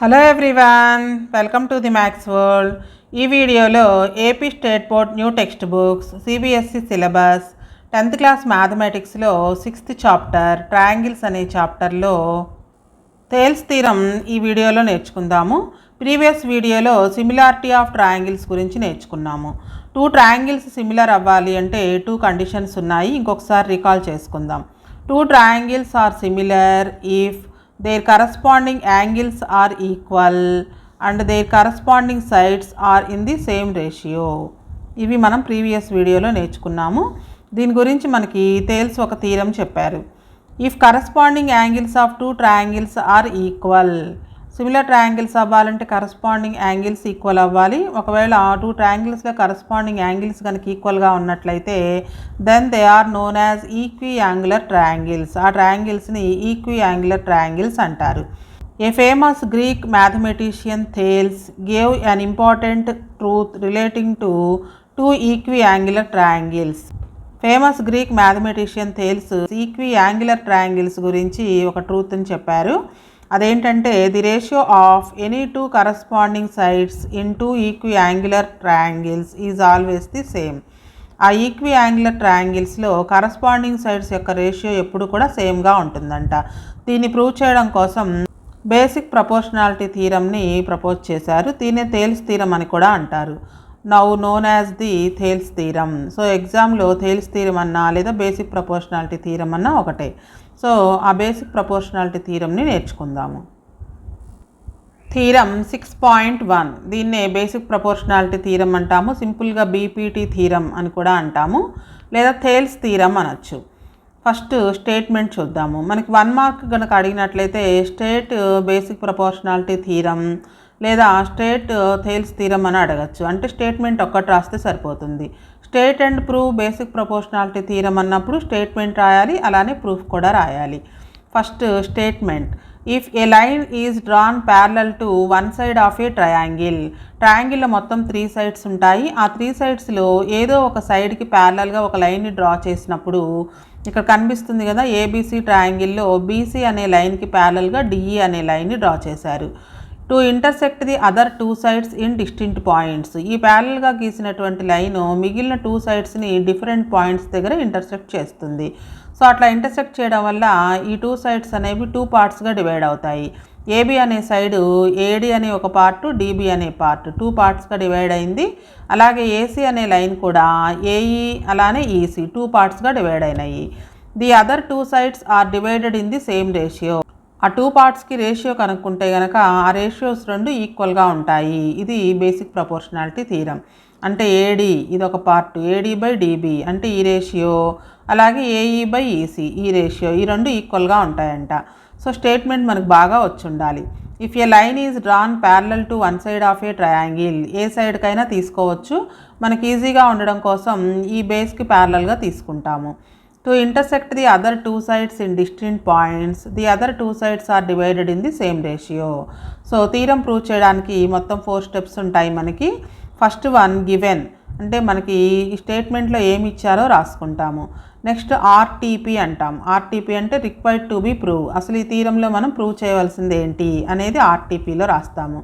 Hello everyone, welcome to the maths world. ఈ వీడియోలో AP state board new text books, CBSE syllabus 10th class మ్యాథమెటిక్స్లో 6th chapter triangles అనే చాప్టర్లో Thales theorem ఈ వీడియోలో నేర్చుకుందాము. ప్రీవియస్ వీడియోలో సిమిలారిటీ ఆఫ్ ట్రయాంగిల్స్ గురించి నేర్చుకున్నాము. 2 ట్రయాంగిల్స్ సిమిలర్ అవ్వాలి అంటే 2 కండిషన్స్ ఉన్నాయి. ఇంకొకసారి రికాల్ చేసుకుందాం. 2 triangles are similar if their corresponding angles are equal and their corresponding sides are in the same ratio. ఇవి మనం ప్రీవియస్ వీడియోలో నేర్చుకున్నాము. దీని గురించి మనకి థేల్స్ ఒక థీరం చెప్పారు. If corresponding angles of 2 triangles are equal, similar triangles అవ్వాలంటే కరస్పాండింగ్ యాంగిల్స్ ఈక్వల్ అవ్వాలి. ఒకవేళ 2 ట్రయాంగిల్స్లో కరస్పాండింగ్ యాంగిల్స్ కనుక ఈక్వల్గా ఉన్నట్లయితే then they are known as equiangular triangles. ఆ ట్రయాంగిల్స్ని ఈక్వి యాంగులర్ ట్రయాంగిల్స్ అంటారు. A famous Greek mathematician Thales gave an important truth relating to 2 equiangular triangles. Famous Greek mathematician Thales equiangular triangles గురించి ఒక ట్రూత్ని చెప్పారు. అదేంటంటే the ratio of any 2 corresponding sides in 2 equiangular triangles is always the same. ఆ equi angular ట్రయాంగిల్స్లో corresponding sides యొక్క ratio ఎప్పుడు కూడా సేమ్గా ఉంటుందంట. దీన్ని ప్రూవ్ చేయడం కోసం బేసిక్ ప్రపోర్షనాలిటీ థీరంని ప్రపోజ్ చేశారు. దీన్ని థేల్స్ థీరం అని కూడా అంటారు. Now known as the Thales theorem. So ఎగ్జామ్లో థేల్స్ థీరం అన్నా లేదా బేసిక్ ప్రపోర్షనాలిటీ థీరం అన్నా ఒకటే. సో ఆ బేసిక్ ప్రపోర్షనాలిటీ థీరంని నేర్చుకుందాము. థీరం 6.1, దీన్నే బేసిక్ ప్రపోర్షనాలిటీ థీరం అంటాము. సింపుల్గా బీపీటీ థీరం అని కూడా అంటాము, లేదా థేల్స్ థీరం అనొచ్చు. ఫస్ట్ స్టేట్మెంట్ చూద్దాము. మనకి 1 మార్క్ కనుక అడిగినట్లయితే స్టేట్ బేసిక్ ప్రపోర్షనాలిటీ థీరం లేదా స్టేట్ థేల్స్ థీరం అని అడగచ్చు. అంటే స్టేట్మెంట్ ఒక్కటి రాస్తే సరిపోతుంది. State and prove basic proportionality theorem అన్నప్పుడు స్టేట్మెంట్ రాయాలి, అలానే ప్రూఫ్ కూడా రాయాలి. First statement. If a line is drawn parallel to one side of a triangle. ట్రయాంగిల్లో మొత్తం 3 సైడ్స్ ఉంటాయి. ఆ 3 సైడ్స్లో ఏదో ఒక సైడ్కి ప్యారలల్గా ఒక లైన్ని డ్రా చేసినప్పుడు ఇక్కడ కనిపిస్తుంది కదా, ఏబీసీ ట్రయాంగిల్లో బీసీ అనే లైన్కి ప్యారలల్గా డిఈ అనే లైన్ని డ్రా చేశారు. To intersect the other 2 sides in distinct points. ఈ ప్యారల్గా గీసినటువంటి లైను మిగిలిన 2 సైడ్స్ని డిఫరెంట్ పాయింట్స్ దగ్గర ఇంటర్సెక్ట్ చేస్తుంది. సో అట్లా ఇంటర్సెక్ట్ చేయడం వల్ల ఈ 2 సైడ్స్ అనేవి 2 పార్ట్స్గా డివైడ్ అవుతాయి. ఏబి అనే సైడు ఏడి అనే ఒక పార్టు, డిబి అనే పార్ట్ 2 పార్ట్స్గా డివైడ్ అయింది. అలాగే ఏసీ అనే లైన్ కూడా ఏఈ అలానే ఈసీ 2 పార్ట్స్గా డివైడ్ అయినాయి. The other 2 sides are divided in the same ratio. ఆ 2 పార్ట్స్కి రేషియో కనుక్కుంటే కనుక ఆ రేషియోస్ 2 ఈక్వల్గా ఉంటాయి. ఇది బేసిక్ ప్రపోర్షనాలిటీ థీరం. అంటే ఏడి ఇది ఒక పార్ట్, ఏడి బై డిబి అంటే ఈ రేషియో, అలాగే ఏఈ బై ఈసీ ఈ రేషియో, ఈ 2 ఈక్వల్గా ఉంటాయంట. సో స్టేట్మెంట్ మనకు బాగా వచ్చి ఉండాలి. If a line is drawn parallel to one side of a triangle, ఏ సైడ్కైనా తీసుకోవచ్చు. మనకి ఈజీగా ఉండడం కోసం ఈ బేస్కి ప్యారలల్గా తీసుకుంటాము. To intersect the other 2 sides in distinct points, the other 2 sides are divided in the same ratio. So theorem prove చేయడానికి మొత్తం 4 స్టెప్స్ ఉంటాయి మనకి. ఫస్ట్ వన్ గివెన్, అంటే మనకి ఈ స్టేట్మెంట్లో ఏమి ఇచ్చారో రాసుకుంటాము. నెక్స్ట్ ఆర్టీపీ అంటాం. ఆర్టీపీ అంటే రిక్వైర్డ్ టు బి ప్రూవ్. అసలు ఈ థీరంలో మనం ప్రూవ్ చేయవలసింది ఏంటి అనేది ఆర్టీపీలో రాస్తాము.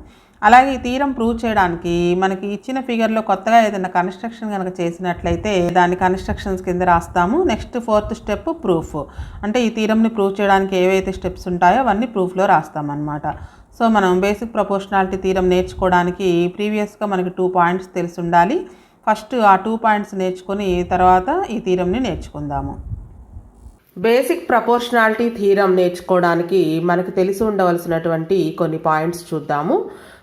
అలాగే ఈ థీరం ప్రూవ్ చేయడానికి మనకి ఇచ్చిన ఫిగర్లో కొత్తగా ఏదైనా కన్స్ట్రక్షన్ కనుక చేసినట్లయితే దాన్ని కన్స్ట్రక్షన్స్ కింద రాస్తాము. Next 4th step proof. అంటే ఈ థీరంని ప్రూవ్ చేయడానికి ఏవైతే స్టెప్స్ ఉంటాయో అవన్నీ ప్రూఫ్లో రాస్తామన్నమాట. సో మనం బేసిక్ ప్రపోర్షనాలిటీ థీరం నేర్చుకోవడానికి ప్రీవియస్గా మనకి 2 పాయింట్స్ తెలిసి ఉండాలి. ఫస్ట్ ఆ 2 పాయింట్స్ నేర్చుకొని తర్వాత ఈ థీరంని నేర్చుకుందాము. బేసిక్ ప్రపోర్షనాలిటీ థీరం నేర్చుకోవడానికి మనకు తెలిసి ఉండవలసినటువంటి కొన్ని పాయింట్స్ చూద్దాము.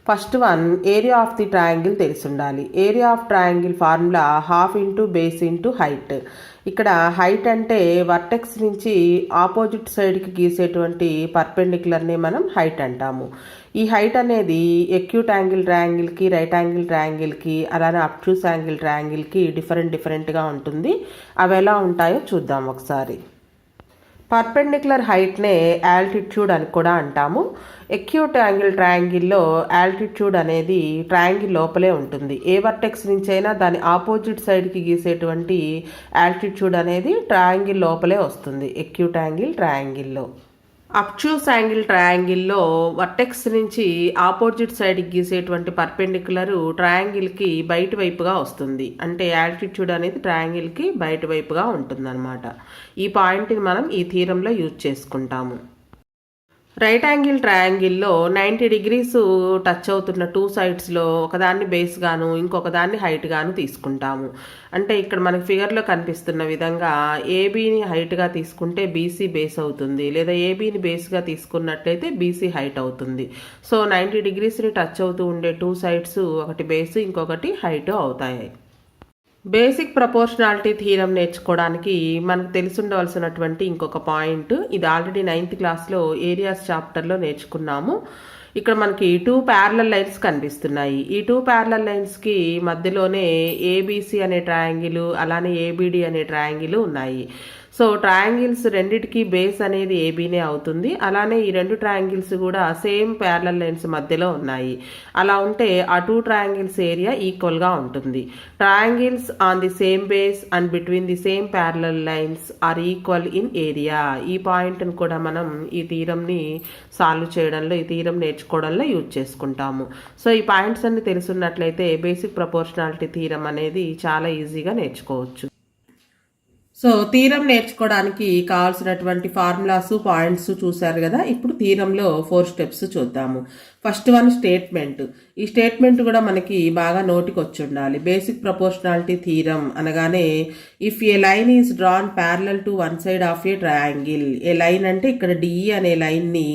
First one, area of the triangle తెలిసి ఉండాలి. Area of triangle formula half into base into height. ఇక్కడ హైట్ అంటే వర్టెక్స్ నుంచి ఆపోజిట్ సైడ్కి గీసేటువంటి పర్పెండిక్యులర్ని మనం హైట్ అంటాము. ఈ హైట్ అనేది ఎక్యూట్ యాంగిల్ ట్రయాంగిల్కి, రైట్ యాంగిల్ ట్రయాంగిల్కి, అలానే అబ్ట్యూస్ యాంగిల్ ట్రయాంగిల్కి డిఫరెంట్గా ఉంటుంది. అవి ఎలా ఉంటాయో చూద్దాం ఒకసారి. పర్పెండిక్యులర్ హైట్నే ఆల్టిట్యూడ్ అని కూడా అంటాము. ఎక్యూట్ యాంగిల్ ట్రయాంగిల్లో ఆల్టిట్యూడ్ అనేది ట్రయాంగిల్ లోపలే ఉంటుంది. ఏ వర్టెక్స్ నుంచి అయినా దాని ఆపోజిట్ సైడ్కి గీసేటువంటి ఆల్టిట్యూడ్ అనేది ట్రయాంగిల్ లోపలే వస్తుంది ఎక్యూట్ యాంగిల్ ట్రయాంగిల్లో. అబ్ట్యూస్ యాంగిల్ ట్రయాంగిల్లో వర్టెక్స్ నుంచి ఆపోజిట్ సైడ్కి గీసేటువంటి పర్పెండిక్యులర్ ట్రయాంగిల్కి బయట వైపుగా వస్తుంది. అంటే యాల్టిట్యూడ్ అనేది ట్రయాంగిల్కి బయట వైపుగా ఉంటుందన్నమాట. ఈ పాయింట్ని మనం ఈ థీరంలో యూజ్ చేసుకుంటాము. రైట్ యాంగిల్ ట్రయాంగిల్లో 90 degrees టచ్ అవుతున్న టూ సైడ్స్లో ఒకదాన్ని బేస్ గాను ఇంకొక దాన్ని హైట్ గాను తీసుకుంటాము. అంటే ఇక్కడ మనకి ఫిగర్లో కనిపిస్తున్న విధంగా ఏబీని హైట్గా తీసుకుంటే బీసీ బేస్ అవుతుంది, లేదా ఏబీని బేస్గా తీసుకున్నట్లయితే బీసీ హైట్ అవుతుంది. సో 90 degreesని టచ్ అవుతూ ఉండే టూ సైడ్స్ ఒకటి బేస్ ఇంకొకటి హైట్ అవుతాయి. బేసిక్ ప్రపోర్షనాలిటీ థీరం నేర్చుకోవడానికి మనకు తెలిసి ఉండవలసినటువంటి ఇంకొక పాయింట్, ఇది ఆల్రెడీ 9th క్లాస్లో ఏరియాస్ చాప్టర్లో నేర్చుకున్నాము. ఇక్కడ మనకి 2 ప్యారలల్ లైన్స్ కనిపిస్తున్నాయి. ఈ 2 ప్యారలల్ లైన్స్కి మధ్యలోనే ఏబీసీ అనే ట్రయాంగిల్, అలానే ఏబిడి అనే ట్రయాంగిల్ ఉన్నాయి. సో ట్రయాంగిల్స్ రెండిటికి బేస్ అనేది ఏబీనే అవుతుంది. అలానే ఈ రెండు ట్రయాంగిల్స్ కూడా సేమ్ ప్యారలల్ లైన్స్ మధ్యలో ఉన్నాయి. అలా ఉంటే ఆ 2 ట్రయాంగిల్స్ ఏరియా ఈక్వల్గా ఉంటుంది. Triangles on the same base and between the same parallel lines are equal in area. ఈ పాయింట్ని కూడా మనం ఈ థీరంని సాల్వ్ చేయడంలో, ఈ థీరం నేర్చుకోవడంలో యూజ్ చేసుకుంటాము. సో ఈ పాయింట్స్ అన్ని తెలుసున్నట్లయితే బేసిక్ ప్రపోర్షనాలిటీ థీరం అనేది చాలా ఈజీగా నేర్చుకోవచ్చు. సో థీరం నేర్చుకోవడానికి కావాల్సినటువంటి ఫార్ములాస్, పాయింట్స్ చూసారు కదా. ఇప్పుడు థీరంలో 4 steps చూద్దాము. First one statement. ఈ స్టేట్మెంట్ కూడా మనకి బాగా నోటికి వచ్చి ఉండాలి. బేసిక్ ప్రపోర్షనాలిటీ థీరం అనగానే if a line is drawn parallel to one side of a triangle. A line అంటే ఇక్కడ డిఈ అనే లైన్ని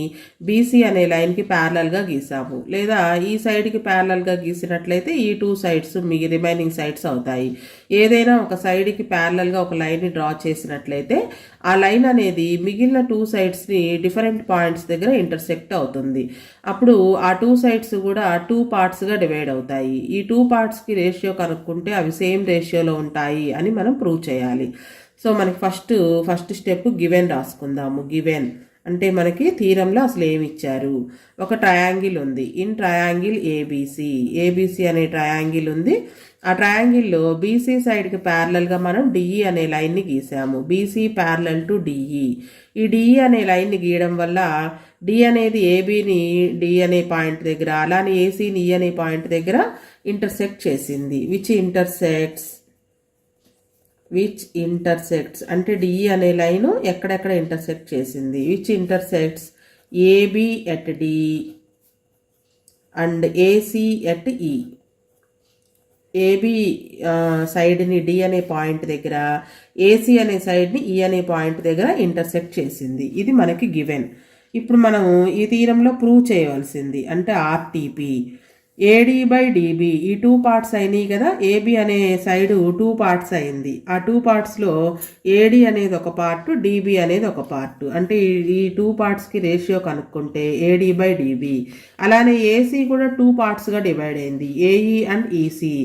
బీసీ అనే లైన్కి ప్యారలల్గా గీసాము, లేదా ఈ సైడ్కి ప్యారలల్గా గీసినట్లయితే ఈ 2 sides రిమైనింగ్ సైడ్స్ అవుతాయి. ఏదైనా ఒక సైడ్కి ప్యారలల్గా ఒక లైన్ని డ్రా చేసినట్లయితే ఆ లైన్ అనేది మిగిలిన 2 sidesని డిఫరెంట్ పాయింట్స్ దగ్గర ఇంటర్సెక్ట్ అవుతుంది. అప్పుడు ఆ 2 sides కూడా 2 partsగా డివైడ్ అవుతాయి. ఈ 2 partsకి రేషియో కనుక్కుంటే అవి సేమ్ రేషియోలో ఉంటాయి అని మనం ప్రూవ్ చేయాలి. సో మనకి ఫస్ట్ స్టెప్ గివెన్ రాసుకుందాము. గివెన్ అంటే మనకి థీరంలో అసలు ఏమి ఇచ్చారు. ఒక ట్రయాంగిల్ ఉంది. ఇన్ ట్రయాంగిల్ ఏబీసీ అనే ట్రయాంగిల్ ఉంది. ఆ ట్రయాంగిల్లో బీసీ సైడ్కి ప్యారలల్గా మనం డిఈ అనే లైన్ని గీసాము. BC parallel to DE. ఈ డిఈ అనే లైన్ని గీయడం వల్ల డి అనేది ఏబీని డి అనే పాయింట్ దగ్గర, అలానే ఏసీని ఈ అనే పాయింట్ దగ్గర ఇంటర్సెక్ట్ చేసింది. విచ్ ఇంటర్సెక్ట్స్ అంటే డిఈ అనే లైను ఎక్కడెక్కడ ఇంటర్సెక్ట్ చేసింది. Which intersects AB at D and AC at E. AB సైడ్ని డి అనే పాయింట్ దగ్గర, ఏసీ అనే సైడ్ని ఈ అనే పాయింట్ దగ్గర ఇంటర్సెక్ట్ చేసింది. ఇది మనకి గివెన్. ఇప్పుడు మనము ఈ థీరంలో ప్రూవ్ చేయవలసింది అంటే ఆర్టీపీ. ఏడి బై డిబి ఈ 2 parts అయినాయి కదా. ఏబి అనే సైడు 2 parts అయింది. ఆ 2 partsలో ఏడి అనేది ఒక పార్ట్, డిబి అనేది ఒక పార్ట్. అంటే ఈ 2 partsకి రేషియో కనుక్కుంటే ఏడి బై డిబి. అలానే ఏసీ కూడా 2 partsగా డివైడ్ అయింది. AE and EC.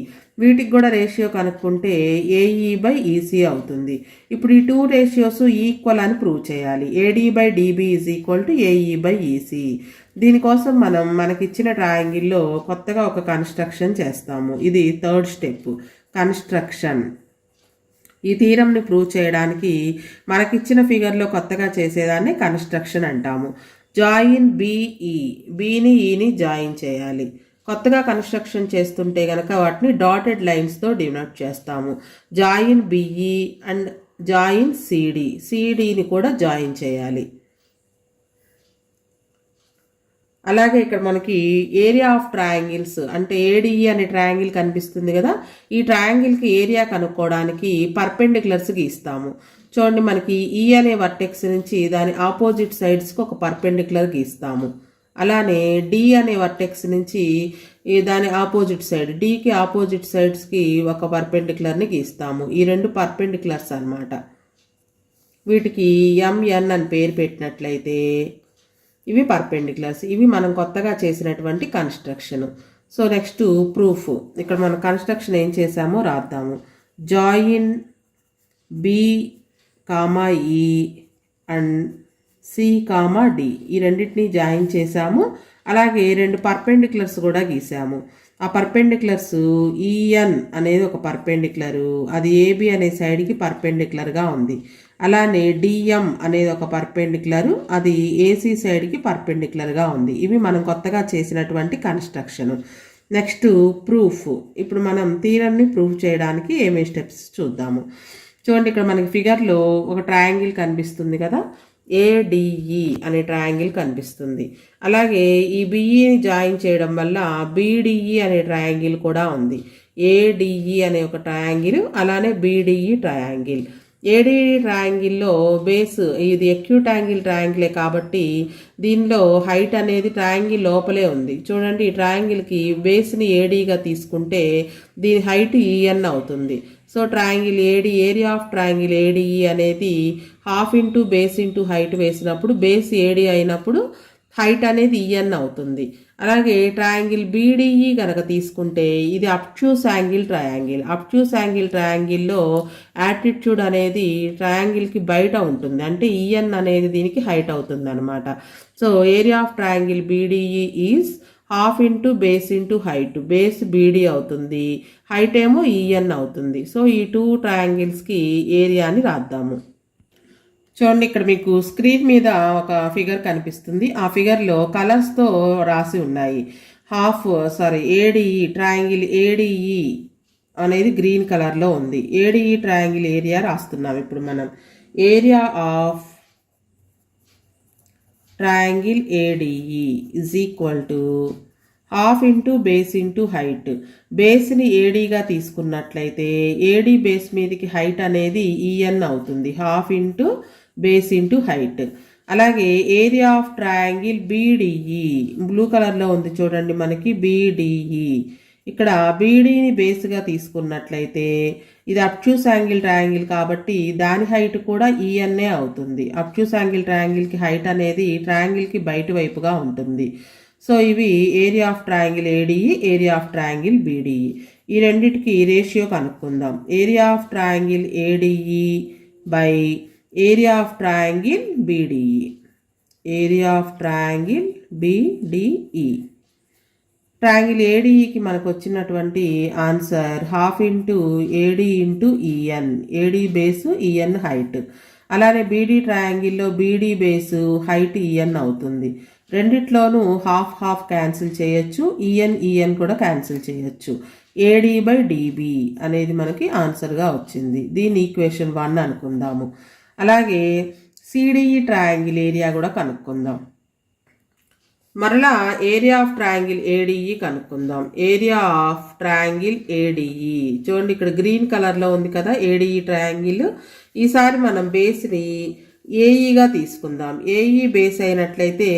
వీటికి కూడా రేషియో కనుక్కుంటే ఏఈ బై ఈసీ అవుతుంది. ఇప్పుడు ఈ 2 ratios ఈక్వల్ అని ప్రూవ్ చేయాలి. AD by DB is equal to AE by EC. దీనికోసం మనకిచ్చిన ట్రయాంగిల్లో కొత్తగా ఒక కన్స్ట్రక్షన్ చేస్తాము. ఇది 3rd స్టెప్, కన్స్ట్రక్షన్. ఈ థీరంని ప్రూవ్ చేయడానికి మనకిచ్చిన ఫిగర్లో కొత్తగా చేసేదాన్ని కన్స్ట్రక్షన్ అంటాము. Join BE. బిని ఈని జాయిన్ చేయాలి. కొత్తగా కన్స్ట్రక్షన్ చేస్తుంటే కనుక వాటిని డాటెడ్ లైన్స్తో డినోట్ చేస్తాము. Join BE and join CD. సిడిని కూడా జాయిన్ చేయాలి. అలాగే ఇక్కడ మనకి ఏరియా ఆఫ్ ట్రయాంగిల్స్ అంటే ఏడిఈ అనే ట్రయాంగిల్ కనిపిస్తుంది కదా. ఈ ట్రయాంగిల్కి ఏరియా కనుక్కోవడానికి పర్పెండిక్యులర్స్ గీస్తాము. చూడండి, మనకి ఈ అనే వర్టెక్స్ నుంచి దాని ఆపోజిట్ సైడ్స్కి ఒక పర్పెండిక్యులర్ గీస్తాము. అలానే డి అనే వర్టెక్స్ నుంచి దాని ఆపోజిట్ సైడ్, డికి ఆపోజిట్ సైడ్స్కి ఒక పర్పెండిక్యులర్ని గీస్తాము. ఈ 2 పర్పెండిక్యులర్స్ అన్నమాట. వీటికి ఎంఎన్ అని పేరు పెట్టినట్లయితే ఇవి పర్పెండిక్యులర్స్. ఇవి మనం కొత్తగా చేసినటువంటి కన్స్ట్రక్షన్. So next proof. ఇక్కడ మనం కన్స్ట్రక్షన్ ఏం చేసామో రాద్దాము. జాయిన్ బి కామా ఈ అండ్ సి కామా డి. ఈ రెండింటిని జాయిన్ చేసాము. అలాగే 2 పర్పెండిక్యులర్స్ కూడా గీసాము. ఆ పర్పెండిక్యులర్స్ ఈఎన్ అనేది ఒక పర్పెండిక్యులరు, అది ఏబి అనే సైడ్కి పర్పెండిక్యులర్గా ఉంది. అలానే డిఎం అనేది ఒక పర్పెండిక్యులరు, అది ఏసీ సైడ్కి పర్పెండిక్యులర్గా ఉంది. ఇవి మనం కొత్తగా చేసినటువంటి కన్స్ట్రక్షన్. Next proof. ఇప్పుడు మనం థీరమ్ని ప్రూఫ్ చేయడానికి ఏమేమి స్టెప్స్ చూద్దాము. చూడండి, ఇక్కడ మనకి ఫిగర్లో ఒక ట్రయాంగిల్ కనిపిస్తుంది కదా, ఏడిఈ అనే ట్రయాంగిల్ కనిపిస్తుంది. అలాగే ఈ బిఈని జాయిన్ చేయడం వల్ల బీడిఈ అనే ట్రయాంగిల్ కూడా ఉంది. ఏడిఈ అనే ఒక ట్రయాంగిల్, అలానే బీడిఈ ట్రయాంగిల్. ఏడిఈ ట్రయాంగిల్లో బేస్ ఇది ఎక్యూట్ యాంగిల్ ట్రయాంగిలే కాబట్టి దీనిలో హైట్ అనేది ట్రయాంగిల్ లోపలే ఉంది. చూడండి, ఈ ట్రయాంగిల్కి బేస్ని ఏడీగా తీసుకుంటే దీని హైట్ ఈఎన్ అవుతుంది. So triangle AD, area of triangle ADE అనేది half into base into height వేసినప్పుడు బేస్ ఏడి అయినప్పుడు హైట్ అనేది ఈఎన్ అవుతుంది. అలాగే ట్రయాంగిల్ బీడిఈ కనుక తీసుకుంటే ఇది obtuse angle triangle. Obtuse angle ట్రయాంగిల్లో యాటిట్యూడ్ అనేది ట్రయాంగిల్కి బయట ఉంటుంది, అంటే ఈఎన్ అనేది దీనికి హైట్ అవుతుంది అనమాట. So area of triangle BDE is half into base into height. Base BD అవుతుంది, హైట్ ఏమో ఈఎన్ అవుతుంది. సో ఈ టూ ట్రయాంగిల్స్కి ఏరియాని రాద్దాము. చూడండి, ఇక్కడ మీకు స్క్రీన్ మీద ఒక ఫిగర్ కనిపిస్తుంది. ఆ ఫిగర్లో కలర్స్తో రాసి ఉన్నాయి. ఏడిఈ ట్రయాంగిల్ ఏడిఈ అనేది గ్రీన్ కలర్లో ఉంది. ఏడిఈ ట్రయాంగిల్ ఏరియా రాస్తున్నాం ఇప్పుడు మనం. Area of triangle ADE is equal to half into base into height. బేస్ని ఏడీగా తీసుకున్నట్లయితే ఏడీ బేస్ మీదకి హైట్ అనేది ఈఎన్ అవుతుంది, half into base into height. అలాగే area of triangle BDE blue కలర్లో ఉంది చూడండి మనకి, బీడిఈ. ఇక్కడ బీడీని బేస్గా తీసుకున్నట్లయితే ఇది అబ్ట్యూస్ యాంగిల్ ట్రయాంగిల్ కాబట్టి దాని హైట్ కూడా ఈఎన్ఏ అవుతుంది. అబ్ట్యూస్ యాంగిల్ ట్రయాంగిల్కి హైట్ అనేది ట్రయాంగిల్కి బయట వైపుగా ఉంటుంది. సో ఇవి area of triangle ADE, area of triangle BDE. ఈ రెండింటికి రేషియో కనుక్కుందాం. Area of triangle ADE by area of triangle BDE. Area of triangle BDE. Triangle ఏడిఈకి మనకు వచ్చినటువంటి answer half into AD into EN. AD base, EN height. అలానే BD ట్రయాంగిల్లో BD base, height EN అవుతుంది. రెండిట్లోనూ హాఫ్ హాఫ్ క్యాన్సిల్ చేయొచ్చు, EN కూడా cancel చేయొచ్చు. ఏడి బై డిబి అనేది మనకి ఆన్సర్గా వచ్చింది. దీని ఈక్వేషన్ 1 అనుకుందాము. అలాగే సిడిఈ ట్రయాంగిల్ ఏరియా కూడా కనుక్కుందాం. మరలా ఏరియా ఆఫ్ ట్రయాంగిల్ ఏడిఈ కనుక్కుందాం. ఏరియా ఆఫ్ ట్రయాంగిల్ ఏడిఈ చూడండి, ఇక్కడ గ్రీన్ కలర్లో ఉంది కదా ఏడిఈ ట్రయాంగిల్. ఈసారి మనం బేస్ని ఏఈగా తీసుకుందాం. ఏఈ బేస్ అయినట్లయితే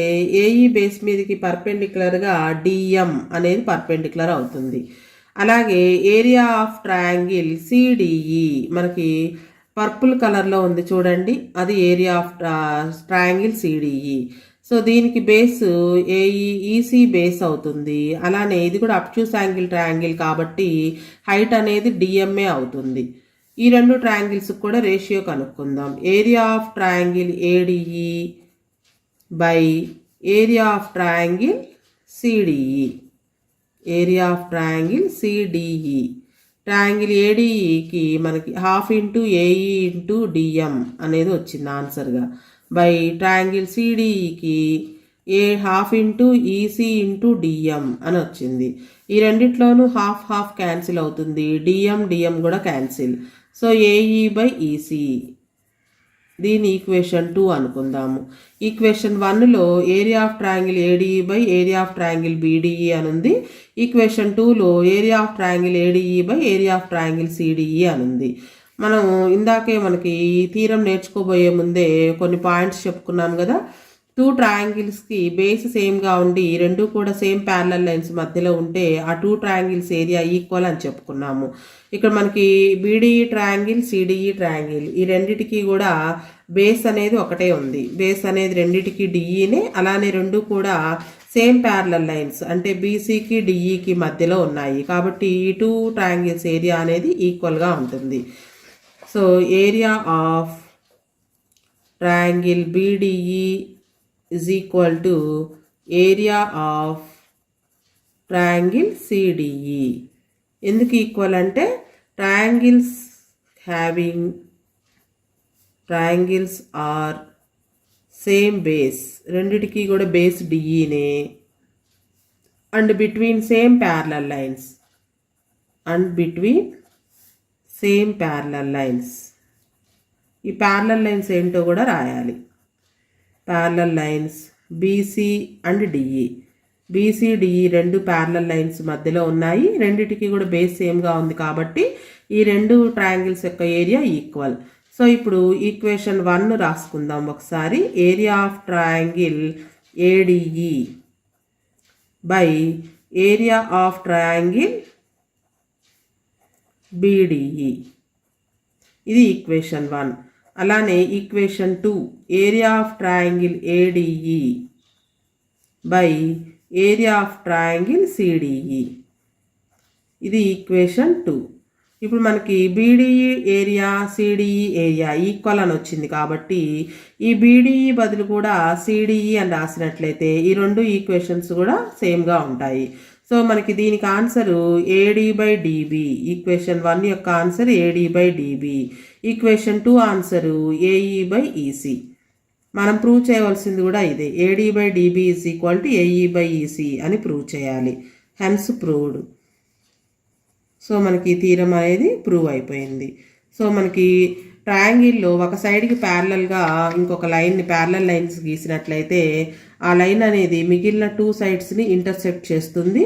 ఏఈ బేస్ మీదకి పర్పెండిక్యులర్గా డిఎం అనేది పర్పెండిక్యులర్ అవుతుంది. అలాగే ఏరియా ఆఫ్ ట్రయాంగిల్ సిడిఈ మనకి పర్పుల్ కలర్లో ఉంది చూడండి, అది area of triangle CDE. So దీనికి బేస్ ఈసీ బేస్ అవుతుంది. అలానే ఇది కూడా అబ్ట్యూస్ యాంగిల్ ట్రయాంగిల్ కాబట్టి హైట్ అనేది డిఎంఏ అవుతుంది. ఈ రెండు ట్రయాంగిల్స్ కూడా రేషియో కనుక్కుందాం. Area of triangle ADE by area of triangle CDE. Area of triangle CDE. Triangle ఏడిఈకి మనకి half into AE into DM అనేది వచ్చింది ఆన్సర్గా. బై ట్రయాంగిల్ సిడిఈకి half into EC into DM అని వచ్చింది. ఈ రెండిట్లోనూ హాఫ్ హాఫ్ క్యాన్సిల్ అవుతుంది, డిఎం కూడా cancel. So AE by EC. దీని ఈక్వేషన్ 2 అనుకుందాము. ఈక్వేషన్ 1లో area of triangle ADE by area of triangle BDE అని ఉంది. ఈక్వేషన్ 2లో area of triangle ADE by area of triangle CDE అని ఉంది. మనం ఇందాకే మనకి ఈ థీరం నేర్చుకోబోయే ముందే కొన్ని పాయింట్స్ చెప్పుకున్నాం కదా. 2 ట్రయాంగిల్స్కి బేస్ సేమ్గా ఉండి రెండు కూడా సేమ్ ప్యారలల్ లైన్స్ మధ్యలో ఉంటే ఆ 2 ట్రయాంగిల్స్ ఏరియా ఈక్వల్ అని చెప్పుకున్నాము. ఇక్కడ మనకి బీడిఈ ట్రయాంగిల్, సిడిఈ ట్రయాంగిల్ ఈ రెండిటికి కూడా బేస్ అనేది ఒకటే ఉంది. బేస్ అనేది రెండిటికి డిఈనే. అలానే రెండు కూడా సేమ్ ప్యారలల్ లైన్స్ అంటే బీసీకి డిఈకి మధ్యలో ఉన్నాయి కాబట్టి ఈ 2 ట్రయాంగిల్స్ ఏరియా అనేది ఈక్వల్గా ఉంటుంది. So area of triangle BDE is equal to area of triangle CDE. ఎందుకు ఈక్వల్ అంటే ట్రయాంగిల్స్ ఆర్ సేమ్ బేస్, రెండిటికి కూడా బేస్ డిఈనే, and between same parallel lines. ఈ ప్యారలల్ లైన్స్ ఏంటో కూడా రాయాలి. Parallel lines BC and DE. BCDE రెండు ప్యారలల్ లైన్స్ మధ్యలో ఉన్నాయి, రెండిటికి కూడా బేస్ సేమ్గా ఉంది కాబట్టి ఈ రెండు ట్రయాంగిల్స్ యొక్క ఏరియా ఈక్వల్. సో ఇప్పుడు ఈక్వేషన్ 1 రాసుకుందాం ఒకసారి. Area of triangle ADE by area of triangle BDE, ఇది ఈక్వేషన్ 1. అలానే equation 2 area of triangle ADE by area of triangle CDE, ఇది ఈక్వేషన్ 2. ఇప్పుడు మనకి BDE area CDE area equal అని వచ్చింది కాబట్టి ఈ బీడిఈ బదులు కూడా సిడిఈ అని రాసినట్లయితే ఈ రెండు ఈక్వేషన్స్ కూడా సేమ్గా ఉంటాయి. సో మనకి దీనికి answer AD by dB. Equation 1 యొక్క answer AD by dB. Equation 2 answer AE by EC. మనం ప్రూవ్ చేయవలసింది కూడా ఇదే, AD by DB is equal to AE by EC అని ప్రూవ్ చేయాలి. Hence proved. సో మనకి ఈ థీరం అనేది ప్రూవ్ అయిపోయింది. సో మనకి ట్రయాంగిల్లో ఒక సైడ్కి ప్యారలల్గా ఇంకొక లైన్ని ప్యారలల్ లైన్స్ గీసినట్లయితే ఆ లైన్ అనేది మిగిలిన 2 సైడ్స్ని ఇంటర్సెక్ట్ చేస్తుంది.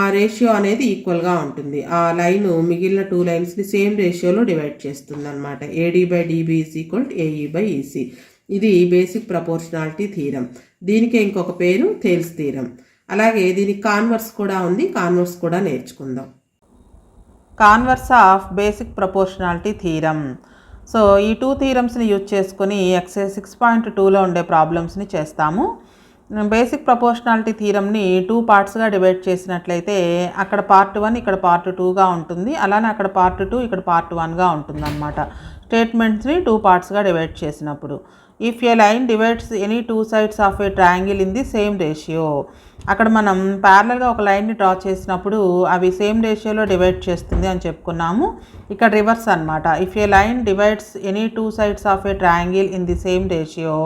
ఆ రేషియో అనేది ఈక్వల్గా ఉంటుంది. ఆ లైన్ మిగిలిన 2 లైన్స్ని సేమ్ రేషియోలో డివైడ్ చేస్తుంది అనమాట. AD by DB is equal to AE by EC. ఇది బేసిక్ ప్రపోర్షనాలిటీ థీరం. దీనికే ఇంకొక పేరు థేల్స్ థీరం. అలాగే దీనికి కాన్వర్స్ కూడా ఉంది, కాన్వర్స్ కూడా నేర్చుకుందాం. Converse of basic proportionality theorem. So ఈ 2 థీరమ్స్ని యూజ్ చేసుకుని ఎక్సైజ్ 6.2లో ఉండే ప్రాబ్లమ్స్ని చేస్తాము. బేసిక్ ప్రపోర్షనాలిటీ థీరంని 2 పార్ట్స్గా డివైడ్ చేసినట్లయితే అక్కడ పార్ట్ 1 ఇక్కడ పార్ట్ 2గా ఉంటుంది, అలానే అక్కడ పార్ట్ 2 ఇక్కడ పార్ట్ 1గా ఉంటుంది అన్నమాట. స్టేట్మెంట్స్ని 2 పార్ట్స్గా డివైడ్ చేసినప్పుడు if a line divides any 2 sides of a triangle in the same ratio, అక్కడ మనం ప్యారలల్గా ఒక లైన్ని డ్రా చేసినప్పుడు అవి సేమ్ రేషియోలో డివైడ్ చేస్తుంది అని చెప్పుకున్నాము. ఇక్కడ రివర్స్ అనమాట. If a line divides any 2 sides of a triangle in the same ratio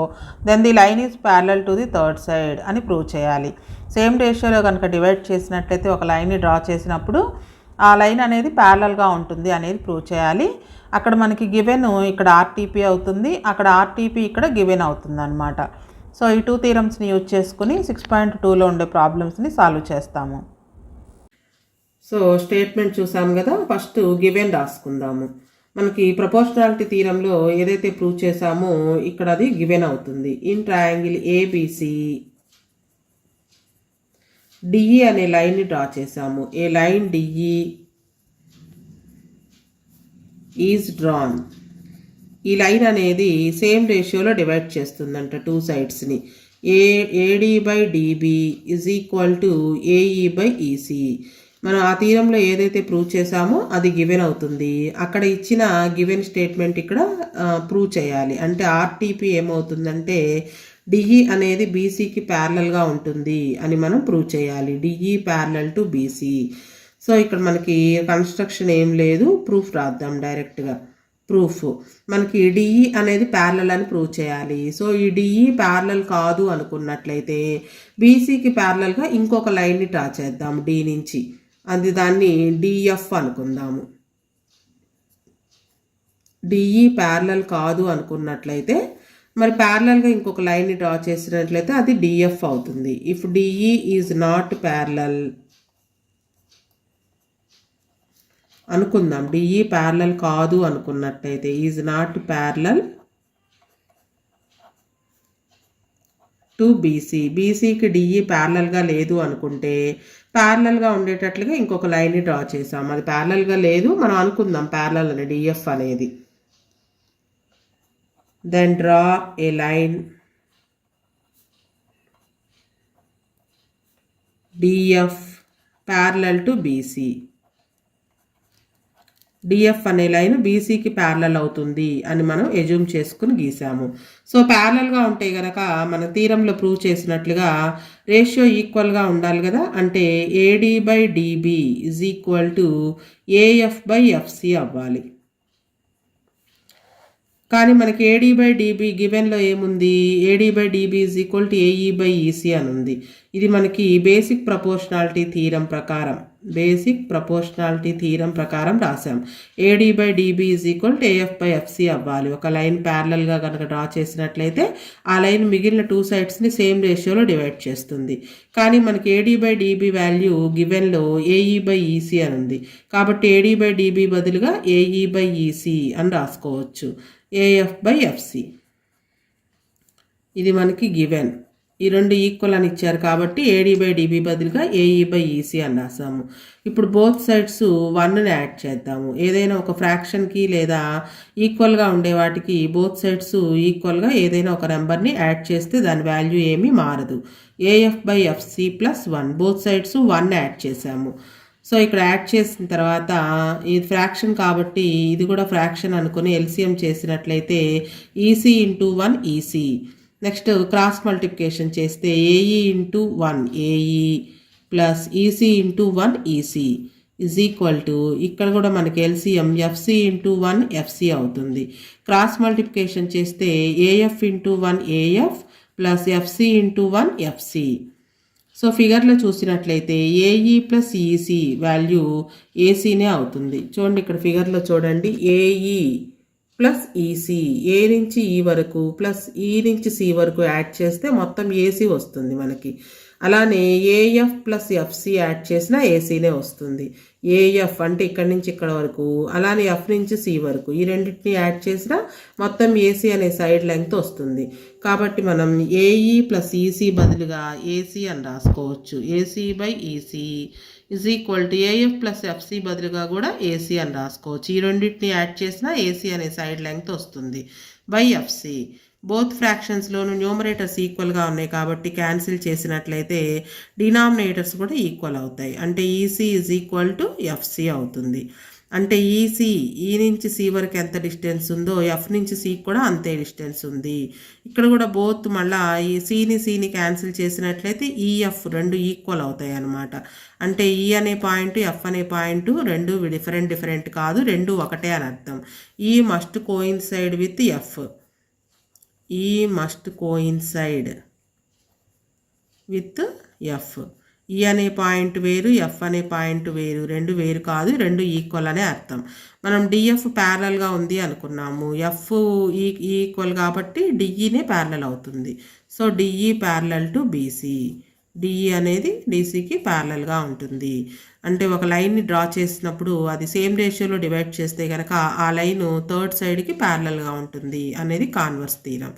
then the line is parallel to the third side అని ప్రూవ్ చేయాలి. సేమ్ రేషియోలో కనుక డివైడ్ చేసినట్లయితే ఒక లైన్ని డ్రా చేసినప్పుడు ఆ లైన్ అనేది ప్యారలల్గా ఉంటుంది అనేది ప్రూవ్ చేయాలి. అక్కడ మనకి గివెన్ ఇక్కడ ఆర్టీపీ అవుతుంది, అక్కడ ఆర్టీపీ ఇక్కడ గివెన్ అవుతుంది అనమాట. సో ఈ 2 థీరమ్స్ని యూజ్ చేసుకుని 6.2లో ఉండే ప్రాబ్లమ్స్ని సాల్వ్ చేస్తాము. సో స్టేట్మెంట్ చూసాము కదా, ఫస్ట్ గివెన్ రాసుకుందాము. మనకి ప్రపోర్షనాలిటీ థీరంలో ఏదైతే ప్రూవ్ చేసామో ఇక్కడ అది గివెన్ అవుతుంది. ఇన్ ట్రయాంగిల్ ఏబిసి డిఈ అనే లైన్ని డ్రా చేసాము. A line DE is drawn. ఈ లైన్ అనేది సేమ్ రేషియోలో డివైడ్ చేస్తుందంట 2 సైడ్స్ని. AD by DB is equal to AE by EC. మనం ఆ థీరంలో ఏదైతే ప్రూవ్ చేసామో అది గివెన్ అవుతుంది. అక్కడ ఇచ్చిన గివెన్ స్టేట్మెంట్ ఇక్కడ ప్రూవ్ చేయాలి. అంటే ఆర్టీపీ ఏమవుతుందంటే డిఈ అనేది బీసీకి ప్యారలల్గా ఉంటుంది అని మనం ప్రూవ్ చేయాలి. DE parallel to BC. So ఇక్కడ మనకి కన్స్ట్రక్షన్ ఏం లేదు, ప్రూఫ్ రాద్దాం డైరెక్ట్గా. ప్రూఫ్ మనకి డిఈ అనేది ప్యారలల్ అని ప్రూవ్ చేయాలి. సో ఈ డిఈ ప్యారలల్ కాదు అనుకున్నట్లయితే బీసీకి ప్యారలల్గా ఇంకొక లైన్ని డ్రా చేద్దాం డి నుంచి. అది దాన్ని డిఎఫ్ అనుకుందాము. డిఈ ప్యారలల్ కాదు అనుకున్నట్లయితే మరి ప్యారలల్గా ఇంకొక లైన్ని డ్రా చేసినట్లయితే అది డిఎఫ్ అవుతుంది. If DE is not parallel అనుకుందాం, డిఈ ప్యారలల్ కాదు అనుకున్నట్టయితే is not parallel to BC. బీసీకి డిఈ ప్యారలల్గా లేదు అనుకుంటే ప్యారలల్గా ఉండేటట్లుగా ఇంకొక లైన్ని డ్రా చేసాం. అది ప్యారలల్గా లేదు, మనం అనుకుందాం ప్యారలల్ అని డిఎఫ్ అనేది. Then draw a line DF parallel to BC. DF అనే లైన్ బీసీకి ప్యారలల్ అవుతుంది అని మనం ఎజ్యూమ్ చేసుకుని గీసాము. సో ప్యారలల్గా ఉంటే కనుక మన థీరంలో ప్రూవ్ చేసినట్లుగా రేషియో ఈక్వల్గా ఉండాలి కదా, అంటే AD by DB is equal to AF by FC అవ్వాలి. కానీ మనకి ఏడీ బై డిబి గివెన్లో ఏముంది, ఏడీ by DB is equal to AE by EC అని ఉంది. ఇది మనకి బేసిక్ ప్రపోర్షనాలిటీ థీరం ప్రకారం రాసాం. ఏడీ by DB is equal to AF by FC అవ్వాలి. ఒక లైన్ ప్యారలల్గా కనుక డ్రా చేసినట్లయితే ఆ లైన్ మిగిలిన 2 సైడ్స్ని సేమ్ రేషియోలో డివైడ్ చేస్తుంది. కానీ మనకి ఏడీ బై డిబి వాల్యూ గివెన్లో ఏఈ బై ఈసీ అని ఉంది. కాబట్టి ఏడీ బై డిబి బదులుగా ఏఈ బై ఈసీ అని రాసుకోవచ్చు, ఏఎఫ్ బై ఎఫ్సి. ఇది మనకి గివెన్. ఈ రెండు ఈక్వల్ అని ఇచ్చారు కాబట్టి ఏడీ బై డిబి బదులుగా ఏఈ బై ఈసీ అని రాసాము. ఇప్పుడు బోత్ సైడ్స్ 1ని యాడ్ చేద్దాము. ఏదైనా ఒక ఫ్రాక్షన్కి లేదా ఈక్వల్గా ఉండే వాటికి బోత్ సైడ్స్ ఈక్వల్గా ఏదైనా ఒక నెంబర్ని యాడ్ చేస్తే దాని వాల్యూ ఏమీ మారదు. AF by FC plus 1, both sides 1 add చేసాము. సో ఇక్కడ యాడ్ చేసిన తర్వాత ఇది ఫ్రాక్షన్ కాబట్టి ఇది కూడా ఫ్రాక్షన్ అనుకుని ఎల్సిఎం చేసినట్లయితే EC into 1 EC. Next cross multiplication చేస్తే AE into 1 AE plus EC into 1 EC is equal to, ఇక్కడ కూడా మనకి ఎల్సిఎం ఎఫ్సి ఇంటూ 1 ఎఫ్సి అవుతుంది. క్రాస్ మల్టిప్లికేషన్ చేస్తే AF into 1 AF plus FC into 1 FC. So ఫిగర్లో చూసినట్లయితే AE plus EC value ఏసీనే అవుతుంది. చూడండి ఇక్కడ ఫిగర్లో చూడండి, ఏఈ ప్లస్ ఈసీ, ఏ నుంచి ఈ వరకు ప్లస్ ఈ నుంచి సి వరకు యాడ్ చేస్తే మొత్తం ఏసీ వస్తుంది మనకి. అలానే ఏఎఫ్ ప్లస్ ఎఫ్సి యాడ్ చేసినా ఏసీనే వస్తుంది. ఏఎఫ్ అంటే ఇక్కడ నుంచి ఇక్కడ వరకు, అలానే ఎఫ్ నుంచి సి వరకు, ఈ రెండింటిని యాడ్ చేసినా మొత్తం ఏసీ అనే సైడ్ లెంగ్త్ వస్తుంది. కాబట్టి మనం ఏఈ ప్లస్ ఈసీ బదులుగా ఏసీ అని రాసుకోవచ్చు. AC by EC is equal to AF plus FC బదులుగా కూడా ఏసీ అని రాసుకోవచ్చు. ఈ రెండింటిని యాడ్ చేసినా ఏసీ అనే సైడ్ లెంగ్త్ వస్తుంది బై ఎఫ్సి. బోత్ ఫ్రాక్షన్స్లోను న్యూమరేటర్స్ ఈక్వల్గా ఉన్నాయి కాబట్టి క్యాన్సిల్ చేసినట్లయితే డినామినేటర్స్ కూడా ఈక్వల్ అవుతాయి. అంటే EC is equal to FC అవుతుంది. అంటే ఈసీ ఈ నుంచి సి వరకు ఎంత డిస్టెన్స్ ఉందో ఎఫ్ నుంచి సికి కూడా అంతే డిస్టెన్స్ ఉంది. ఇక్కడ కూడా బోత్ మళ్ళీ ఈ సిని క్యాన్సిల్ చేసినట్లయితే ఈఎఫ్ రెండు ఈక్వల్ అవుతాయి అన్నమాట. అంటే ఈ అనే పాయింట్ ఎఫ్ అనే పాయింట్ రెండు డిఫరెంట్ కాదు, రెండు ఒకటే అని అర్థం. ఈ మస్ట్ కోయిన్సైడ్ విత్ ఎఫ్, ఈ మస్ట్ కోయిన్సైడ్ విత్ ఎఫ్. ఈ అనే పాయింట్ వేరు, ఎఫ్ అనే పాయింట్ వేరు, రెండు వేరు కాదు, రెండు ఈక్వల్ అనే అర్థం. మనం డిఎఫ్ ప్యారలల్గా ఉంది అనుకున్నాము, ఎఫ్ ఈక్వల్ కాబట్టి డిఈనే ప్యారలల్ అవుతుంది. So DE parallel to BC, DE అనేది డీసీకి ప్యారలల్గా ఉంటుంది. అంటే ఒక లైన్ని డ్రా చేసినప్పుడు అది సేమ్ రేషియోలో డివైడ్ చేస్తే కనుక ఆ లైన్ థర్డ్ సైడ్కి ప్యారలల్గా ఉంటుంది అనేది కాన్వర్స్ థీరం.